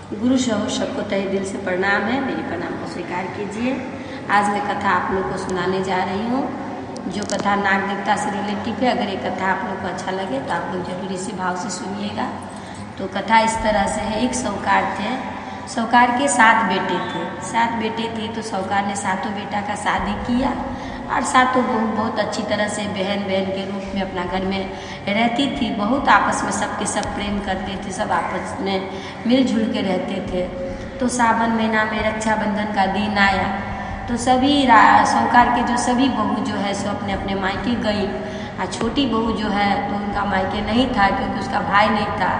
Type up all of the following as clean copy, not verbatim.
गुरु सबको तहे दिल से प्रणाम है। मेरी प्रणाम को स्वीकार कीजिए। आज मैं कथा आप लोग को सुनाने जा रही हूँ, जो कथा नाग देवता से रिलेटिव है। अगर ये कथा आप लोग को अच्छा लगे तो आप लोग जरूर इसी भाव से सुनिएगा। तो कथा इस तरह से है। एक साहूकार थे। साहूकार के 7 बेटे थे। 7 बेटे थे तो साहूकार ने 7 बेटा का शादी किया और 7 बहू बहुत अच्छी तरह से बहन के रूप में अपना घर में रहती थी। बहुत आपस में सबके सब प्रेम करते थे, सब आपस में मिलजुल के रहते थे। तो सावन महीना में रक्षाबंधन का दिन आया तो सभी साहूकार के जो सभी बहू जो है सो अपने अपने मायके गई। और छोटी बहू जो है तो उनका मायके नहीं था, क्योंकि उसका भाई नहीं था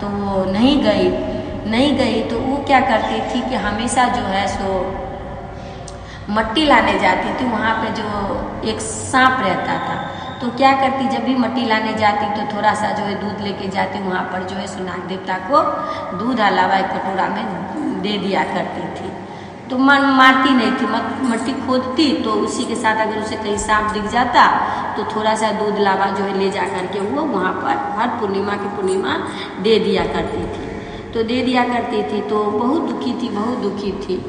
तो वो नहीं गई। तो वो क्या करती थी कि हमेशा जो है सो मट्टी लाने जाती थी। वहाँ पे जो एक सांप रहता था तो क्या करती, जब भी मट्टी लाने जाती तो थोड़ा सा जो है दूध लेके जाती। वहाँ पर जो है नाग देवता को दूध अलावा एक कटोरा में दे दिया करती थी। तो मारती नहीं थी, मट्टी खोदती तो उसी के साथ अगर उसे कहीं सांप दिख जाता तो थोड़ा सा दूध लावा जो है ले जा करके वो वहाँ पर हर पूर्णिमा की पूर्णिमा दे दिया करती थी। तो दे दिया करती थी तो बहुत दुखी थी।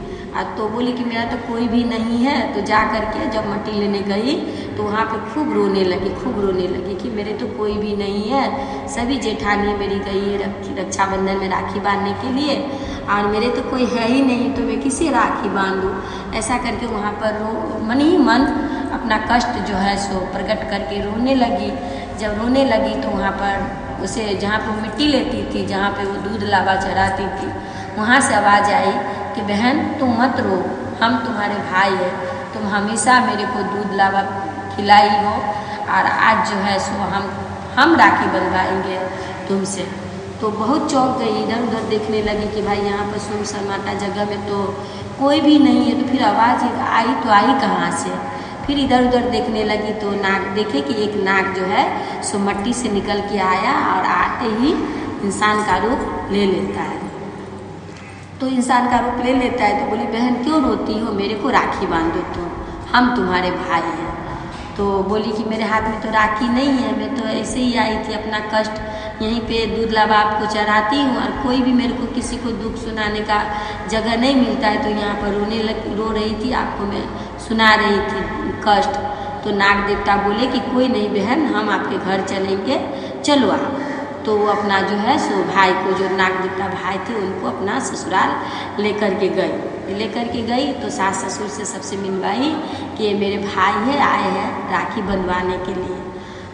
तो बोली कि मेरा तो कोई भी नहीं है। तो जा करके जब मट्टी लेने गई तो वहाँ पे खूब रोने लगी कि मेरे तो कोई भी नहीं है। सभी जेठानी मेरी गई है रक्षाबंधन में राखी बांधने के लिए और मेरे तो कोई है ही नहीं, तो मैं किसे राखी बांधूं। ऐसा करके वहाँ पर मन ही मन अपना कष्ट जो है सो प्रकट करके रोने लगी। जब रोने लगी तो वहाँ पर उसे जहाँ पे मिट्टी लेती थी, जहाँ पे वो दूध लावा चढ़ाती थी, वहाँ से आवाज़ आई कि बहन तुम मत रो, हम तुम्हारे भाई हैं, तुम हमेशा मेरे को दूध लावा खिलाई हो और आज जो है सो हम राखी बंधवाएंगे तुमसे। तो बहुत चौंक गई, इधर उधर देखने लगी कि भाई यहाँ पर सुन सन्नाटा जगह में तो कोई भी नहीं है। तो फिर आवाज़ आई कहाँ से। फिर इधर उधर देखने लगी तो नाग देखे कि एक नाग जो है सो मट्टी से निकल के आया और आते ही इंसान का रूप ले लेता है। तो इंसान का रूप ले लेता है तो बोली बहन क्यों रोती हो, मेरे को राखी बांधो तुम, हम तुम्हारे भाई हैं। तो बोली कि मेरे हाथ में तो राखी नहीं है, मैं तो ऐसे ही आई थी, अपना कष्ट यहीं पे दूध लावा आपको चढ़ाती हूँ और कोई भी मेरे को किसी को दुख सुनाने का जगह नहीं मिलता है। तो यहाँ पर रो रही थी, आपको मैं सुना रही थी कष्ट। तो नाग देवता बोले कि कोई नहीं बहन, हम आपके घर चलेंगे, चलो आप। तो वो अपना जो है सो भाई को, जो नाग देवता भाई थे, उनको अपना ससुराल लेकर के गई। तो सास ससुर से सबसे मिलवाई कि ये मेरे भाई है, आए हैं राखी बंधवाने के लिए।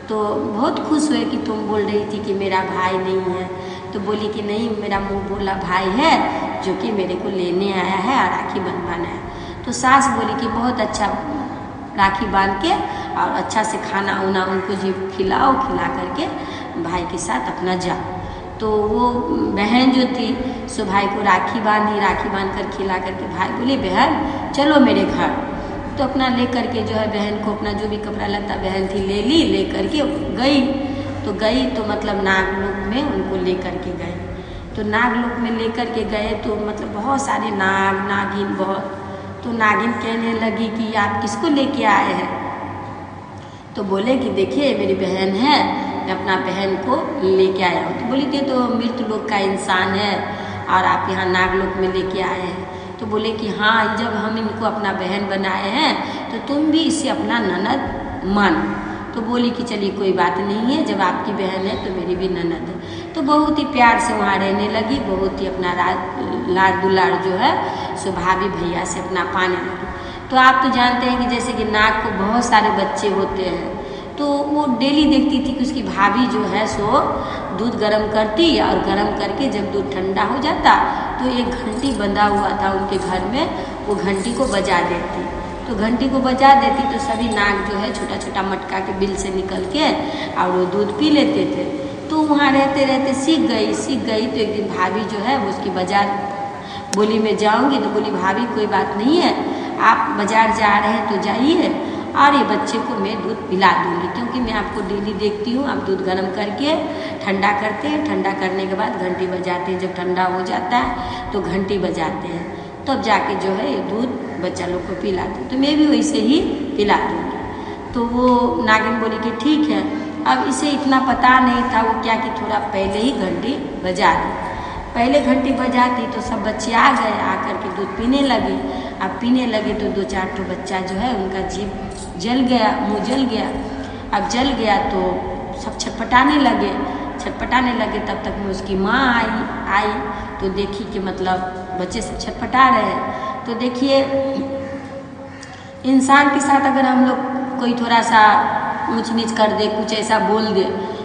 तो बहुत खुश हुए कि तुम बोल रही थी कि मेरा भाई नहीं है। तो बोली कि नहीं, मेरा मुँह बोला भाई है जो कि मेरे को लेने आया है और राखी बंधवाना है। तो सास बोली कि बहुत अच्छा, राखी बांध के और अच्छा से खाना उना उनको जी खिला करके भाई के साथ अपना जाओ। तो वो बहन जो थी सो भाई को राखी बांध कर खिला करके भाई बोली बहन चलो मेरे घर। तो अपना ले करके जो है बहन को अपना जो भी कपड़ा लता बहन थी ले करके गई। तो मतलब नागलोक में उनको ले करके गए। तो नागलोक में ले करके गए तो मतलब बहुत सारे नागिन बहुत। तो नागिन कहने लगी कि आप किसको लेके आए हैं। तो बोले कि देखिए मेरी बहन है, मैं अपना बहन को लेके आया हूँ। तो बोली कि तो मृत लोक का इंसान है और आप यहाँ नागलोक में लेके आए हैं। तो बोले कि हाँ, जब हम इनको अपना बहन बनाए हैं तो तुम भी इसे अपना ननद मान। तो बोली कि चलिए कोई बात नहीं है, जब आपकी बहन है तो मेरी भी ननद है। तो बहुत ही प्यार से वहाँ रहने लगी, बहुत ही अपना लाड़ दुलाड़ जो है सो भाभी भैया से अपना पाने लगी। तो आप तो जानते हैं कि जैसे कि नाग को बहुत सारे बच्चे होते हैं, तो वो डेली देखती थी कि उसकी भाभी जो है सो दूध गर्म करती और गर्म करके जब दूध ठंडा हो जाता तो एक घंटी बंधा हुआ था उनके घर में, वो घंटी को बजा देती। तो घंटी को बजा देती तो सभी नाग जो है छोटा छोटा मटका के बिल से निकल के और वो दूध पी लेते थे। तो वहाँ रहते सीख गई। तो एक दिन भाभी जो है वो उसकी बाजार बोली मैं जाऊँगी। तो बोली भाभी कोई बात नहीं है, आप बाजार जा रहे हैं तो जाइए और ये बच्चे को मैं दूध पिला दूँगी, क्योंकि मैं आपको डेली देखती हूँ आप दूध गर्म करके ठंडा करते हैं, ठंडा करने के बाद घंटी बजाते हैं, जब ठंडा हो जाता है तो घंटी बजाते हैं, तब जाके जो है ये दूध बच्चा लोग को पिलाते। तो मैं भी वैसे ही पिला दूँगी। तो वो नागिन बोली कि ठीक है। अब इसे इतना पता नहीं था वो क्या कि थोड़ा पहले ही घंटी बजा दी। पहले घंटी बजाती तो सब बच्चे आ गए, आकर के दूध पीने लगे। अब पीने लगे तो 2-4 ठो बच्चा जो है उनका जीभ जल गया, मुँह जल गया। अब जल गया तो सब छटपटाने लगे। तब तक में उसकी माँ आई तो देखी कि मतलब बच्चे सब छटपटा रहे हैं। तो देखिए, इंसान के साथ अगर हम लोग कोई थोड़ा सा ऊंच नीच कर दे, कुछ ऐसा बोल दे,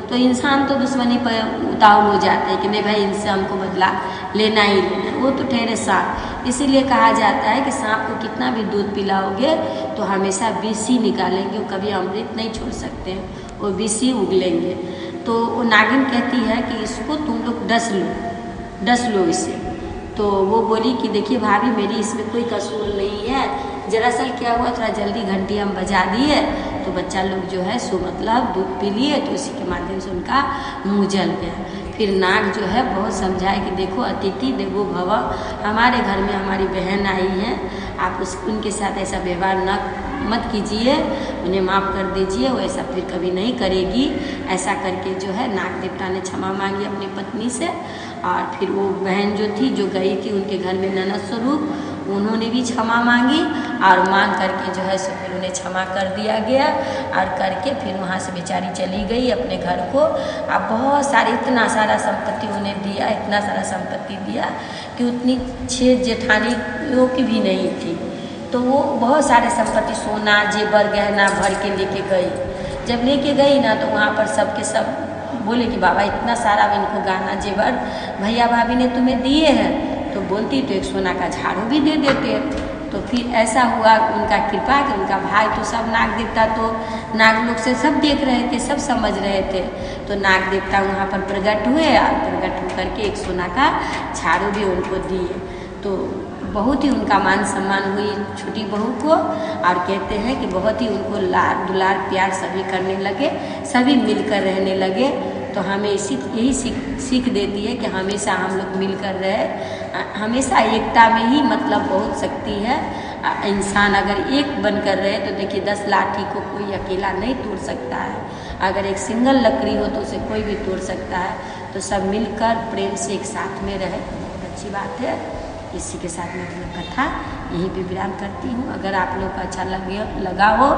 तो इंसान तो दुश्मनी पर उतावल हो जाते हैं कि नहीं भाई इनसे हमको बदला लेना ही लेना। वो तो ठहरे सांप। इसीलिए कहा जाता है कि सांप को कितना भी दूध पिलाओगे तो हमेशा विष ही निकालेंगे, वो कभी अमृत नहीं छोड़ सकते हैं, वो विष ही उगलेंगे। तो वो नागिन कहती है कि इसको तुम लोग डस लो इसे। तो वो बोली कि देखिए भाभी, मेरी इसमें कोई कसूर नहीं है। दरअसल क्या हुआ, थोड़ा जल्दी घंटी हम बजा दिए तो बच्चा लोग जो है सो मतलब दूध पी लिए, तो इसी के माध्यम से उनका मुँह जल गया। फिर नाग जो है बहुत समझाए कि देखो अतिथि देवो भव, हमारे घर में हमारी बहन आई है, आप उनके साथ ऐसा व्यवहार मत कीजिए, उन्हें माफ़ कर दीजिए, वो ऐसा फिर कभी नहीं करेगी। ऐसा करके जो है नाग देवता ने क्षमा मांगी अपनी पत्नी से। और फिर वो बहन जो थी, जो गई थी उनके घर में ननद स्वरूप, उन्होंने भी क्षमा मांगी और मांग करके जो है सो फिर उन्हें क्षमा कर दिया गया। और करके फिर वहाँ से बेचारी चली गई अपने घर को। अब बहुत सारे इतना सारा संपत्ति उन्हें दिया, इतना सारा संपत्ति दिया कि उतनी 6 जेठानियों की भी नहीं थी। तो वो बहुत सारे संपत्ति, सोना जेवर गहना भर के लेके गई। जब लेके गई ना तो वहाँ पर सबके सब बोले कि बाबा इतना सारा इनको गहना जेवर भैया भाभी ने तुम्हें दिए हैं, तो बोलती तो एक सोना का झाड़ू भी दे देते। तो फिर ऐसा हुआ उनका कृपा कि उनका भाई तो सब नाग देवता तो नाग लोग से सब देख रहे थे, सब समझ रहे थे। तो नाग देवता वहाँ पर प्रकट हुए और प्रकट होकर के एक सोना का झाड़ू भी उनको दिए। तो बहुत ही उनका मान सम्मान हुई छोटी बहू को। और कहते हैं कि बहुत ही उनको लाड दुलार प्यार सभी करने लगे, सभी मिलकर रहने लगे। तो हमें यही सीख देती है कि हमेशा हम लोग मिलकर रहे, हमेशा एकता में ही मतलब बहुत शक्ति है। इंसान अगर एक बनकर रहे तो देखिए 10 लाठी को कोई अकेला नहीं तोड़ सकता है। अगर एक सिंगल लकड़ी हो तो उसे कोई भी तोड़ सकता है। तो सब मिलकर प्रेम से एक साथ में रहे, बहुत अच्छी बात है। इसी के साथ मैं अपनी कथा यहीं पे विराम करती हूँ। अगर आप लोग को अच्छा लगा हो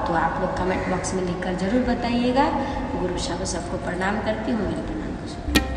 तो आप लोग कमेंट बॉक्स में लिखकर ज़रूर बताइएगा। गुरु सबको प्रणाम करती हूँ, मेरे प्रणाम।